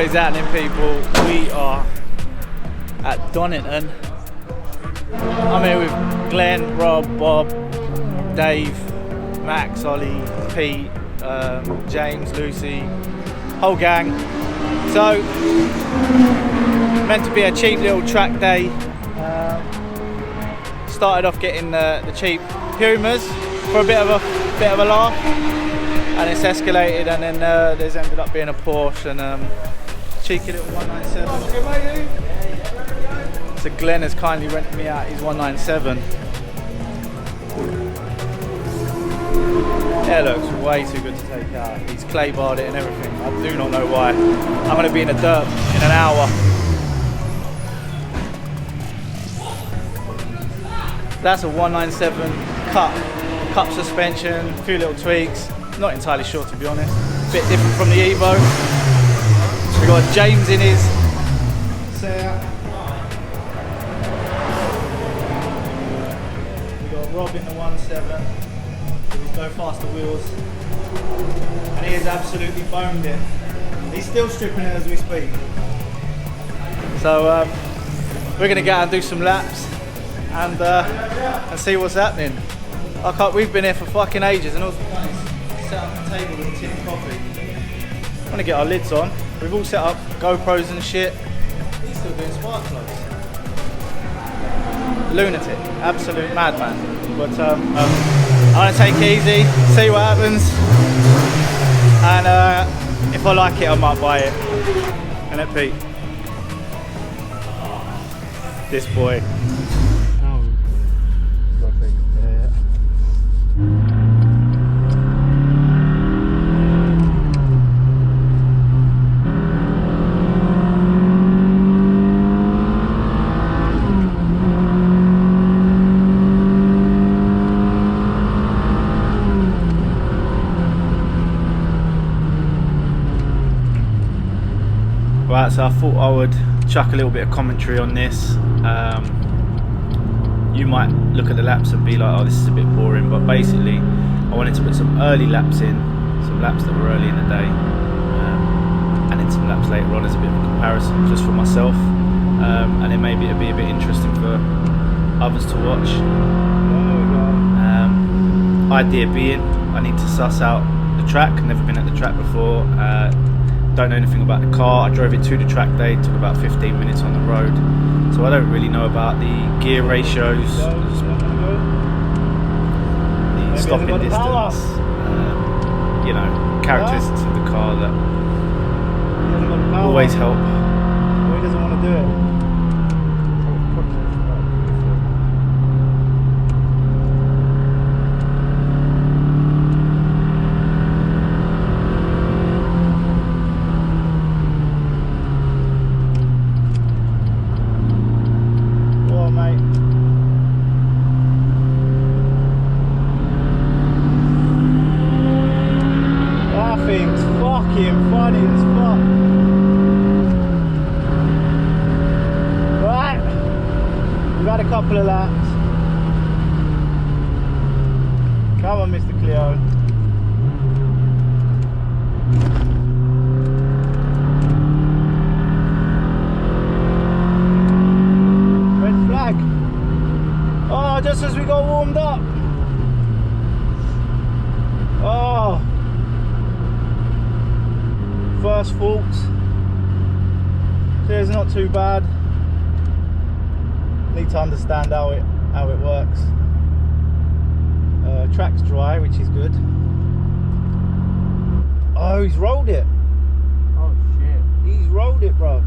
What is happening, people? We are at Donington. I'm here with Glenn, Rob, Bob, Dave, Max, Ollie, Pete, James, Lucy, whole gang. So, meant to be a cheap little track day. Started off getting the cheap Pumas for a bit of a laugh, and it's escalated, and then there's ended up being a Porsche and cheeky little 197. So Glenn has kindly rented me out his 197. It looks way too good to take out. He's clay barred it and everything. I do not know why. I'm going to be in the dirt in an hour. That's a 197 cup suspension, a few little tweaks. Not entirely sure, to be honest. A bit different from the Evo. We got James in his Seat. We got Rob in the 1.7 with his go faster wheels, and he has absolutely boned it. He's still stripping it as we speak. So we're going to go out and do some laps and see what's happening. We've been here for fucking ages, and also set up the table with a tin of coffee. I'm gonna get our lids on. We've all set up GoPros and shit. He's still doing spark plugs. Lunatic, absolute madman. But I'm gonna take it easy, see what happens, and if I like it, I might buy it. And it Pete, this boy. Right, so I thought I would chuck a little bit of commentary on this. You might look at the laps and be like, oh, this is a bit boring, but basically I wanted to put some early laps in, some laps that were early in the day, and then some laps later on as a bit of a comparison just for myself, and then maybe it'll be a bit interesting for others to watch. Idea being, I need to suss out the track. Never been at the track before. Don't know anything about the car. I drove it to the track day, took about 15 minutes on the road, so I don't really know about the gear ratios, the stopping distance, you know, characteristics of the car that always help. He doesn't want to do it. Funny as fuck. Right, we've had a couple of laps. Come on, Mr. Clio. Red flag. Oh, just as we got warmed up. Oh. First faults. Clear's not too bad. Need to understand how it works. Track's dry, which is good. Oh, he's rolled it. Oh shit. He's rolled it, bruv.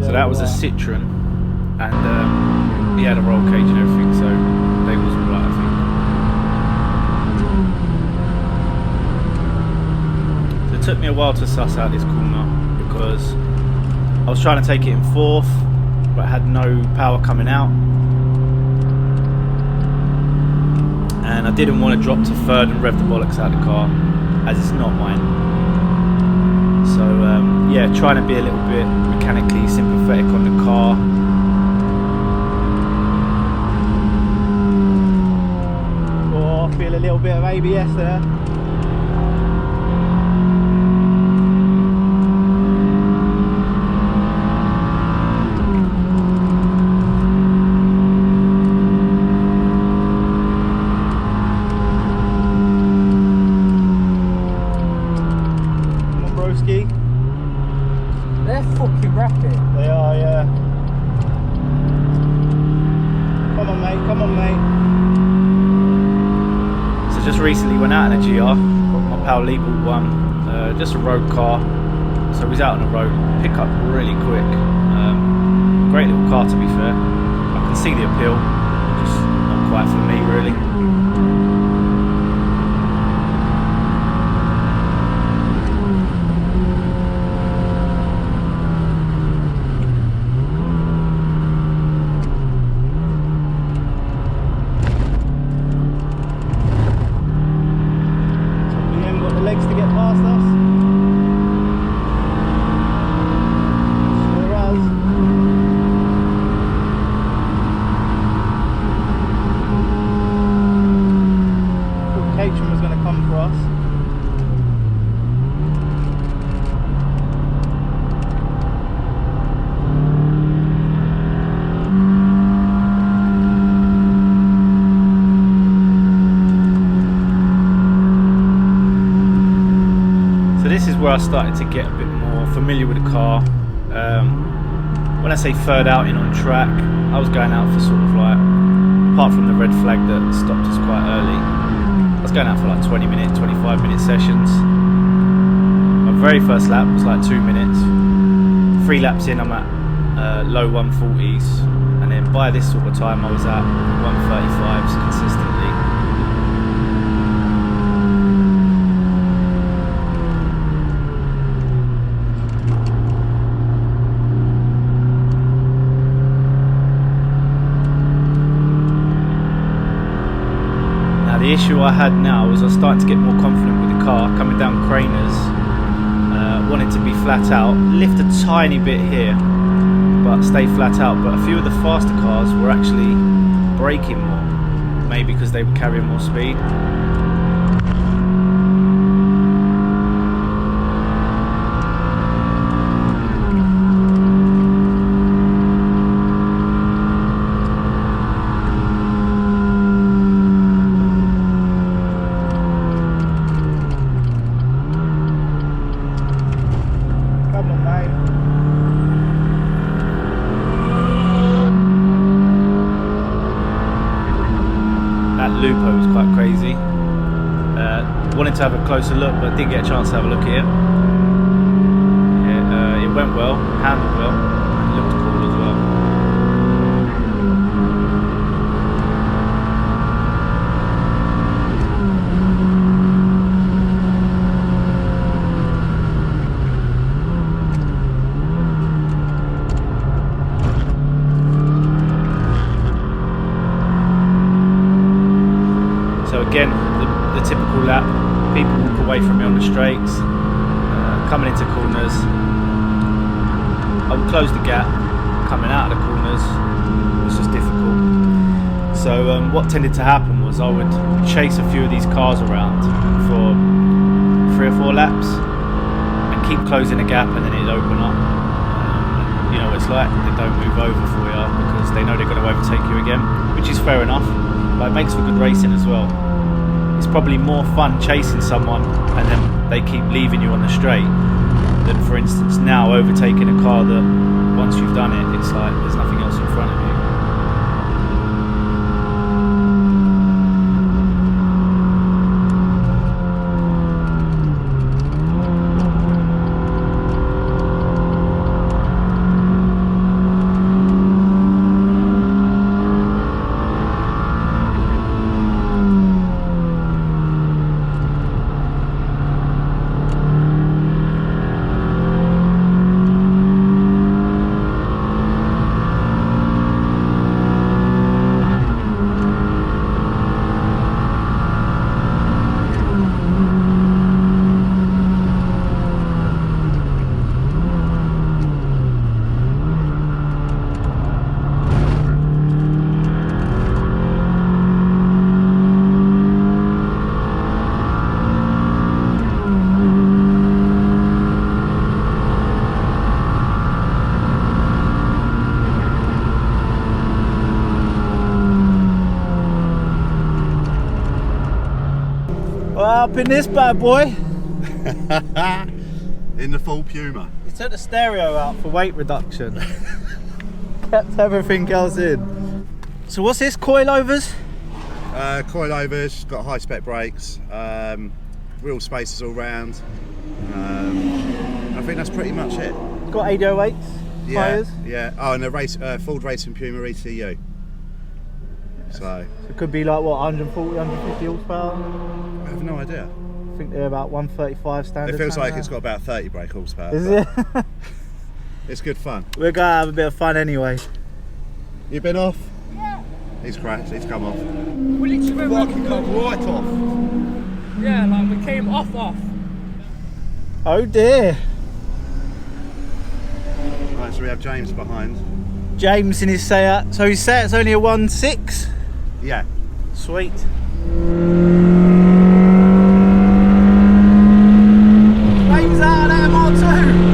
So that was a Citroen, and he had a roll cage and everything, so they was all right, I think. It took me a while to suss out this corner because I was trying to take it in fourth but had no power coming out, and I didn't want to drop to third and rev the bollocks out of the car as it's not mine. So yeah, trying to be a little bit mechanically sympathetic on the car. Oh, I feel a little bit of ABS there. recently went out in a GR. My pal Lee bought one, just a road car. So he's out on the road, pick up really quick. Great little car, to be fair. I can see the appeal, just not quite for me really. Legs to get past us. Sure has. Thought Caterham was going to come for us. This is where I started to get a bit more familiar with the car. When I say third outing on track, I was going out for sort of like, apart from the red flag that stopped us quite early, I was going out for like 20 minute, 25 minute sessions. My very first lap was like 2 minutes. 3 laps in, I'm at low 140s, and then by this sort of time I was at 135s consistently. The issue I had now was I was starting to get more confident with the car, coming down Craners, wanted to be flat out, lift a tiny bit here, but stay flat out. But a few of the faster cars were actually braking more, maybe because they were carrying more speed. Lupo was quite crazy. Wanted to have a closer look, but didn't get a chance to have a look at it. It went well, handled well, and looked cool as well. So again, the typical lap, people walk away from me on the straights, coming into corners. I would close the gap, coming out of the corners, it was just difficult. So what tended to happen was I would chase a few of these cars around for 3 or 4 laps and keep closing the gap, and then it'd open up. You know what it's like, they don't move over for you because they know they're going to overtake you again, which is fair enough. But it makes for good racing as well. It's probably more fun chasing someone and then they keep leaving you on the straight than, for instance, now overtaking a car that once you've done it, it's like there's nothing else in front of you. Up in this bad boy. In the full Puma. You took the stereo out for weight reduction. Kept everything else in. So what's this, coilovers? Coilovers, got high spec brakes, wheel spaces all round. I think that's pretty much it. Got 808s tyres. Yeah. Oh, and a Ford Racing Puma ECU. So it could be like what, 140, 150 horsepower? I have no idea. I think they're about 135 standard. It feels like it's got about 30 brake horsepower. Is it? It's good fun. We're gonna have a bit of fun anyway. You been off? Yeah. He's crashed, he's come off. We literally went Fucking come right off. Yeah, like we came off. Oh dear. Right, so we have James behind. James in his Seat. So his Seat's only a 1.6? Yeah. Sweet. Flames out of that MR2.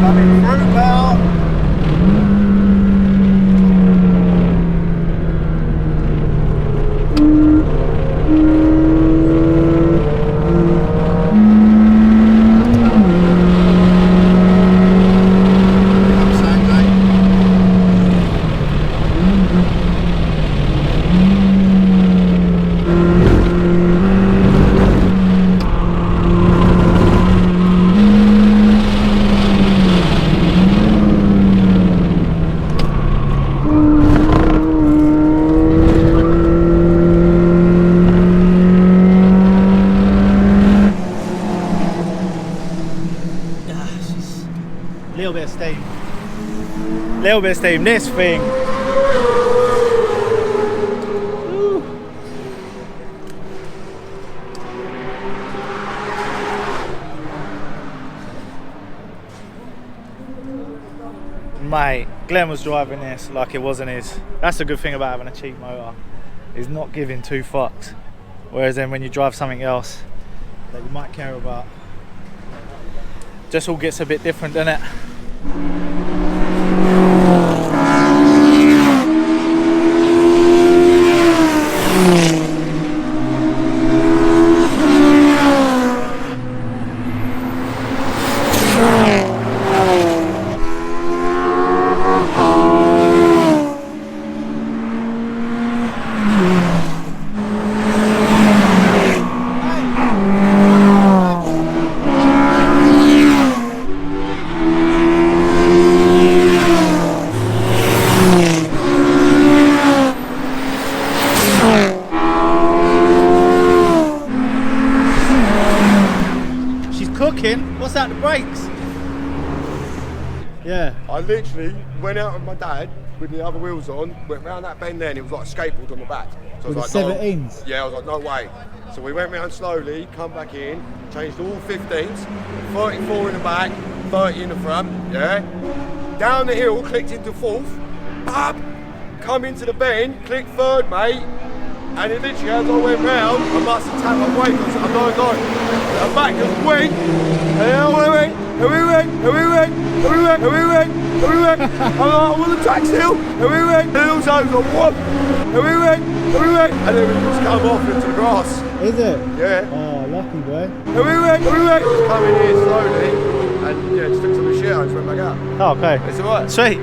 Coming through, pal. Little bit of steam, this thing. Ooh. Mate, Glenn was driving this like it wasn't his. That's the good thing about having a cheap motor, is not giving two fucks. Whereas then when you drive something else that you might care about, just all gets a bit different, doesn't it? What's that, the brakes? Yeah. I literally went out with my dad with the other wheels on, went round that bend there and it was like a skateboard on the back. So With I was the like, 17s? No. Yeah, I was like, no way. So we went round slowly, come back in, changed all 15s, 34 in the back, 30 in the front, yeah. Down the hill, clicked into fourth, up, come into the bend, clicked third, mate. And it literally, as I went round, I must have tapped my brake. I don't know. The back just went. And we went. I'm on the track still. And we went. The hills over. Whoop. And we went. And then we just come off into the grass. Is it? Yeah. Oh, lucky boy. And we went. Just come in here slowly. And yeah, just took some of the shit out and just went back out. Oh, okay. It's alright. Sweet.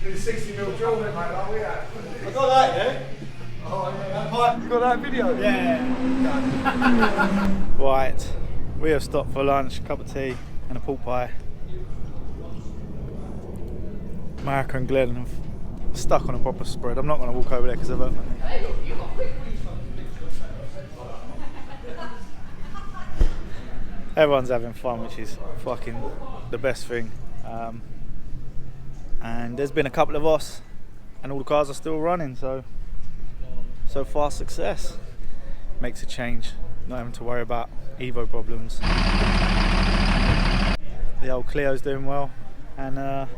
Did a 60mm drill then, mate, like we had. I got that, yeah? Oh, yeah. You got that video? Yeah. Right, we have stopped for lunch, a cup of tea and a pork pie. Mark and Glenn have stuck on a proper spread. I'm not going to walk over there because I've opened it. Everyone's having fun, which is fucking the best thing. And there's been a couple of us and all the cars are still running, so far success. Makes a change, not having to worry about Evo problems. The old Clio's doing well, and a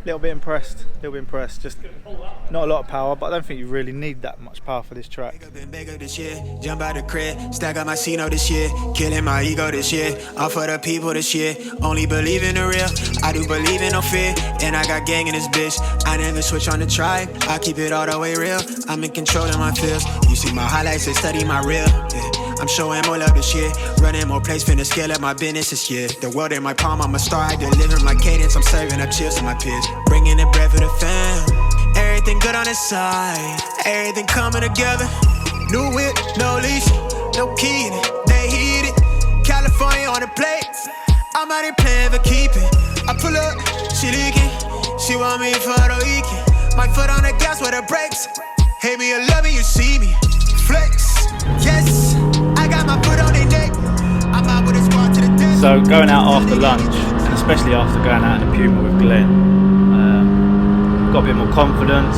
little bit impressed. Just not a lot of power, but I don't think you really need that much power for this track. Bigger this year, jump out the crib, stack up my Cino this year, killing my ego this year, all for the people this year, only believe in the real, I do believe in no fear, and I got gang in this bitch, I never switch on the tribe, I keep it all the way real, I'm in control of my feels, you see my highlights, they study my real, yeah. I'm showing more love this year. Running more plays, finna scale up my business this year. The world in my palm, I'm a star, I deliver my cadence. I'm serving up chills to my peers. Bringing the bread for the fam. Everything good on the side, everything coming together. New whip, no leash, no key in it. They heat it. California on the plate. I'm out here playing for keeping. I pull up, she leaking. She want me for the weekend. My foot on the gas with the brakes. Hate me or love me, you see me. Flex, yes. I got my foot on their neck. I'm out with a squad to the death. So going out after lunch, and especially after going out in the Puma with Glenn, got a bit more confidence,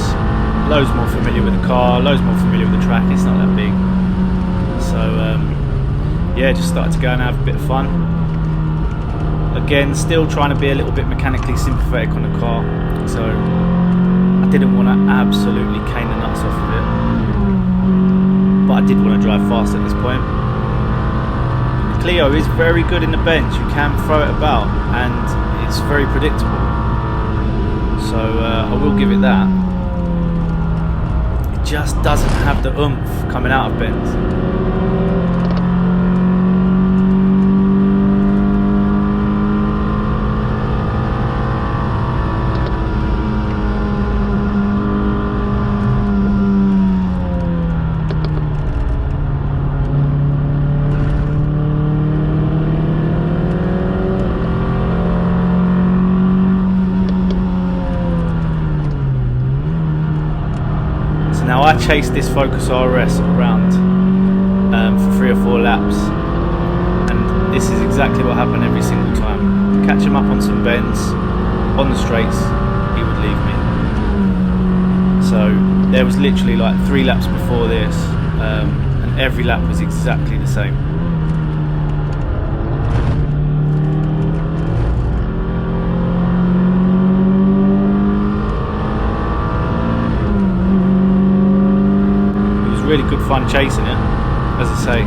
loads more familiar with the car, loads more familiar with the track. It's not that big. So yeah, just started to go and have a bit of fun. Again, still trying to be a little bit mechanically sympathetic on the car, so I didn't want to absolutely cane the nuts off of it, but I did want to drive fast at this point. The Clio is very good in the bench, you can throw it about and it's very predictable, so I will give it that. It just doesn't have the oomph coming out of bends. Now I chased this Focus RS around for 3 or 4 laps, and this is exactly what happened every single time. Catch him up on some bends, on the straights, he would leave me. So there was literally like 3 laps before this, and every lap was exactly the same. Really good fun chasing it. As I say,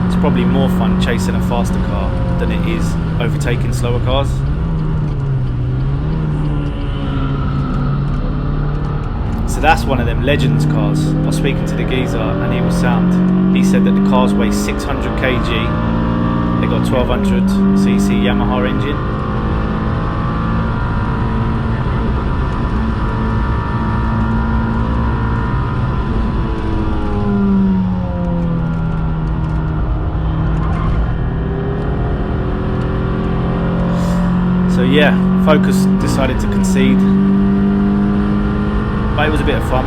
it's probably more fun chasing a faster car than it is overtaking slower cars. So that's one of them Legends cars. I was speaking to the geezer and he was sound. He said that the cars weigh 600 kg. They got a 1200cc Yamaha engine. So yeah, Focus decided to concede, but it was a bit of fun.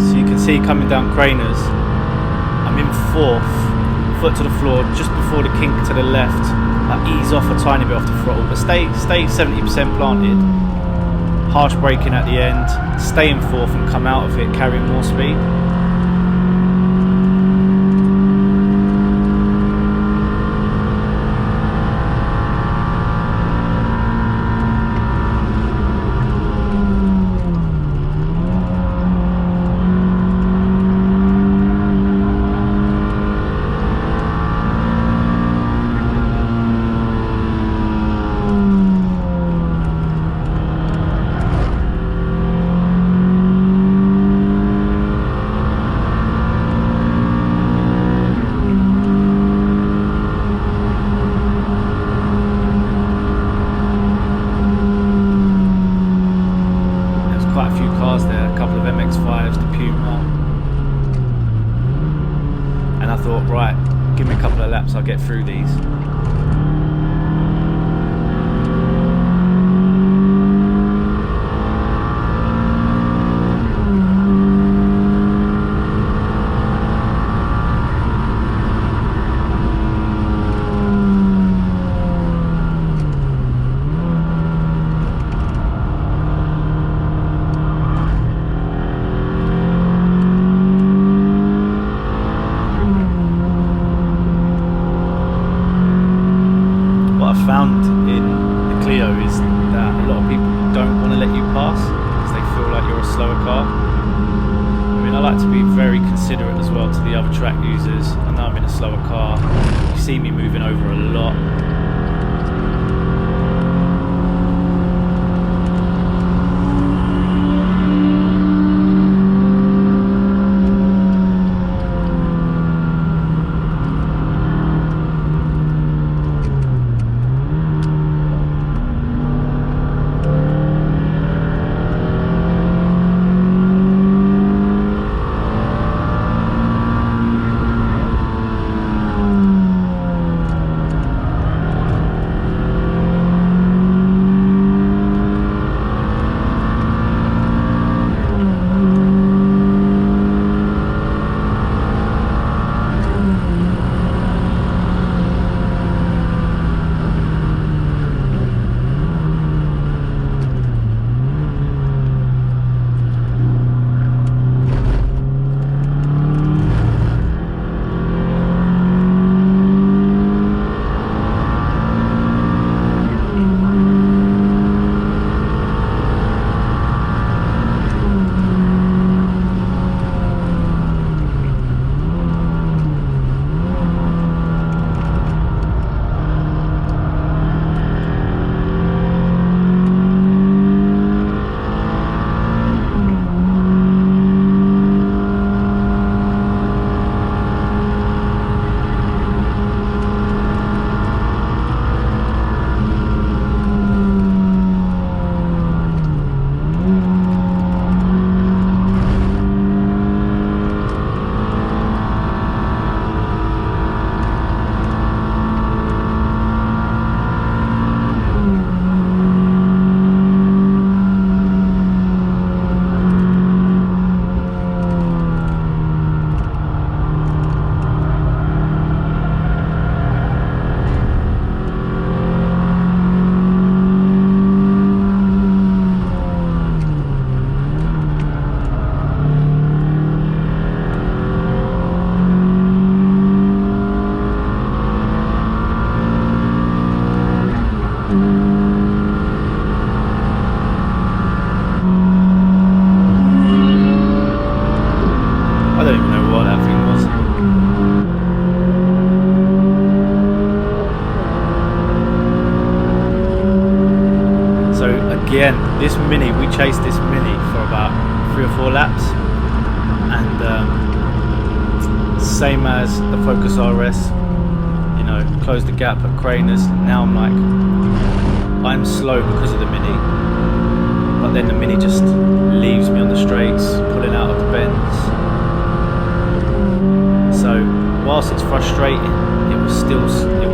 So you can see coming down Craners, I'm in 4th, foot to the floor, just before the kink to the left. I ease off a tiny bit off the throttle, but stay 70% planted. Harsh braking at the end, stay in 4th and come out of it carrying more speed. Quite a few cars there, a couple of MX-5s, the Puma, and I thought, right, give me a couple of laps, I'll get through these. Found in the Clio is that a lot of people don't want to let you pass because they feel like you're a slower car. I mean, I like to be very considerate as well to the other track users. I know I'm in a slower car. You see me moving over a lot. Again, this Mini, we chased this Mini for about 3 or 4 laps, and same as the Focus RS, you know, closed the gap at Craners. Now I'm like, I'm slow because of the Mini, but then the Mini just leaves me on the straights, pulling out of the bends. So whilst it's frustrating, it was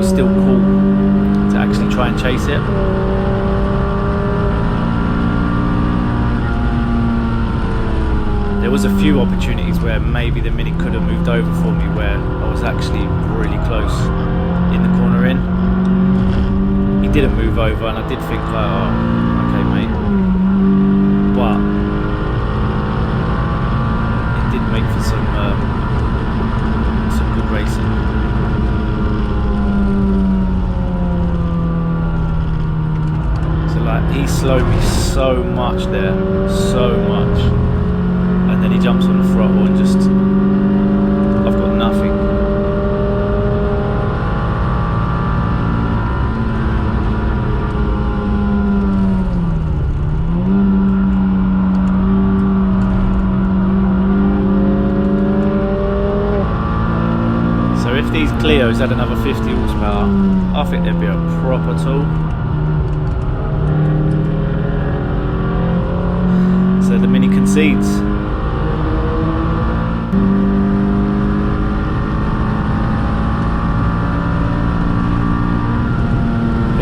still cool to actually try and chase it. There was a few opportunities where maybe the Mini could have moved over for me, where I was actually really close in the corner in. He didn't move over, and I did think like, oh, okay mate, but it did make for some good racing. So like, he slowed me so much there, so much. And then he jumps on the throttle and just, I've got nothing. So if these Clios had another 50 horsepower, I think they'd be a proper tool. So the Mini concedes.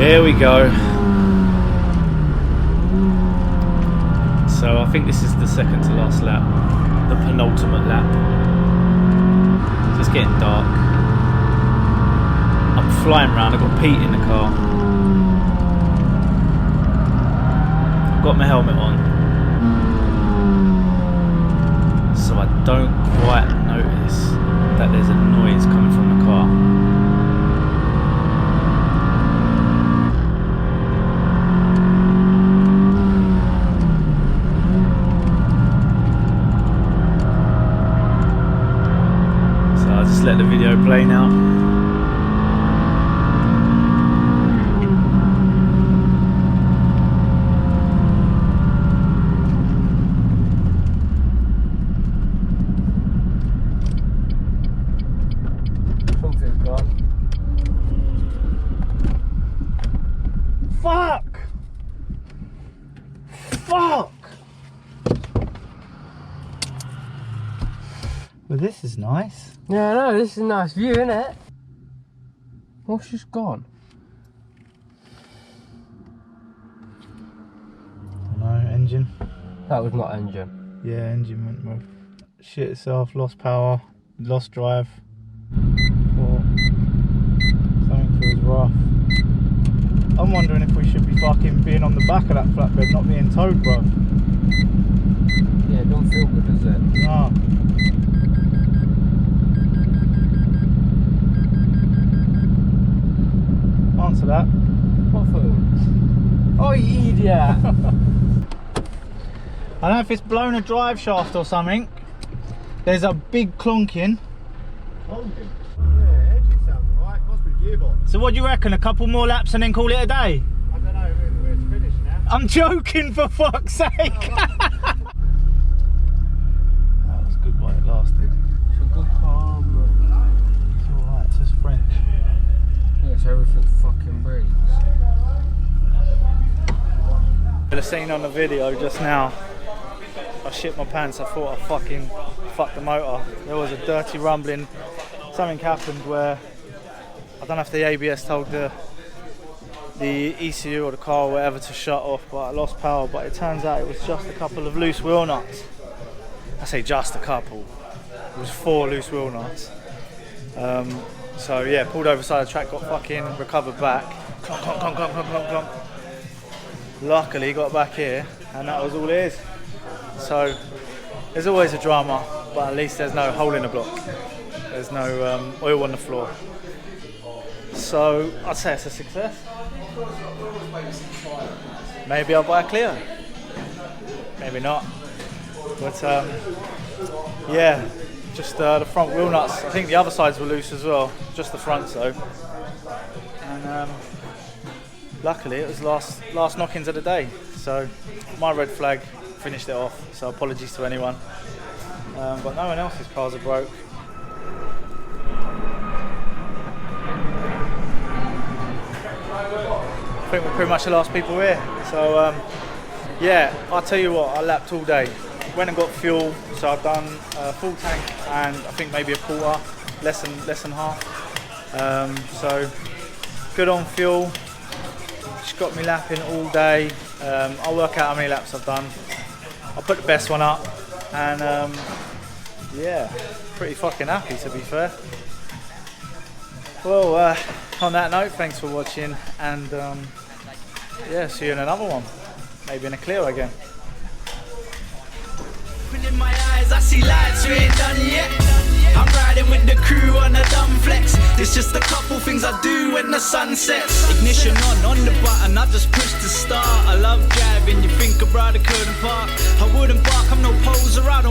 Here we go. So I think this is the second to last lap, the penultimate lap. It's just getting dark. I'm flying around, I've got Pete in the car. I've got my helmet on, so I don't quite notice that there's a noise coming from the car. Just let the video play now. Something's gone. Fuck! Fuck! Well, this is nice. Yeah, I know, this is a nice view, isn't it? What's just gone? No, engine. That was not engine. Yeah, engine went wrong. Shit itself, lost power, lost drive. Or something feels rough. I'm wondering if we should be fucking being on the back of that flatbed, not being towed, bruv. Yeah, it don't feel good, does it? Nah. Answer that. What phone? Oh, you idiot! I don't know if it's blown a drive shaft or something. There's a big clunking. Honking? Yeah, engine sounds alright. Must be the gearbox. So what do you reckon? A couple more laps and then call it a day? I don't know, we're finished now. I'm joking, for fuck's sake. That was good while it lasted. It's a good car, bro. It's alright, it's just French. Yes, everything fucking breaks. The scene on the video just now, I shit my pants. I thought I fucking fucked the motor. There was a dirty rumbling. Something happened where I don't know if the ABS told the ECU or the car or whatever to shut off, but I lost power. But it turns out it was just a couple of loose wheel nuts. I say just a couple. It was 4 loose wheel nuts. So yeah, pulled over side of the track, got fucking recovered back. Clonk, clonk, clonk, clonk, clonk, clonk, clonk. Luckily got back here, and that was all it is. So there's always a drama, but at least there's no hole in the block. There's no oil on the floor. So I'd say it's a success. Maybe I'll buy a Clio. Maybe not. But yeah, just the front wheel nuts. I think the other sides were loose as well, just the fronts though. And luckily it was last knock-ins of the day. So my red flag finished it off. So apologies to anyone. But no one else's cars are broke. I think we're pretty much the last people here. So yeah, I'll tell you what, I lapped all day. Went and got fuel, so I've done a full tank and I think maybe a quarter, less than half. So good on fuel. Just got me lapping all day. I'll work out how many laps I've done. I'll put the best one up, and yeah, pretty fucking happy to be fair. Well, on that note, thanks for watching, and yeah, see you in another one, maybe in a Clio again. In my eyes, I see lights, we ain't done yet. I'm riding with the crew on a dumb flex. There's just a couple things I do when the sun sets. Ignition on the button, I just push to start. I love driving, you think a brother couldn't park. I wouldn't bark, I'm no poser, I don't